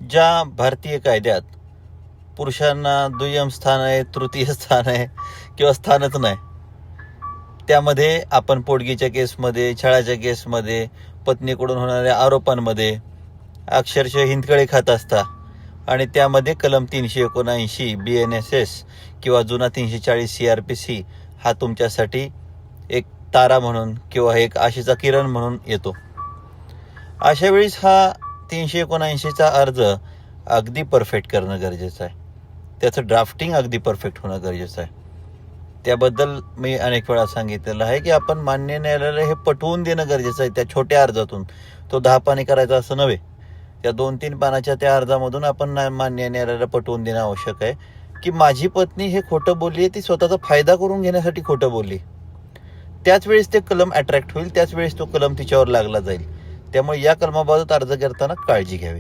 ज्या भारतीय कायद्यात पुरुषांना दुय्यम स्थान आहे, तृतीय स्थान आहे किंवा स्थानच नाही, त्यामध्ये आपण पोटगीच्या केसमध्ये, छळाच्या केसमध्ये, पत्नीकडून होणाऱ्या आरोपांमध्ये अक्षरशः हिंदकळे खात असता आणि त्यामध्ये कलम 379 BNSS किंवा जुना 340 CRPC हा तुमच्यासाठी एक तारा म्हणून किंवा एक आशेचा किरण म्हणून येतो. अशा वेळेस हा 379चा अर्ज अगदी परफेक्ट करणं गरजेचं आहे. त्याचं ड्राफ्टिंग अगदी परफेक्ट होणं गरजेचं आहे. त्याबद्दल मी अनेक वेळा सांगितलेलं आहे की आपण मान्य न्यायालयाला हे पटवून देणं गरजेचं आहे. त्या छोट्या अर्जातून तो 10 पाने करायचा असं नव्हे. त्या 2-3 पानाच्या त्या अर्जामधून आपण मान्य न्यायालयाला पटवून देणं आवश्यक आहे की माझी पत्नी हे खोटं बोलली आहे, ती स्वतःचा फायदा करून घेण्यासाठी खोटं बोलली. त्याच वेळेस ते कलम अट्रॅक्ट होईल, त्याच वेळेस तो कलम तिच्यावर लागला जाईल. त्यामुळे या कलमाबाबत अर्ज करताना काळजी घ्यावी.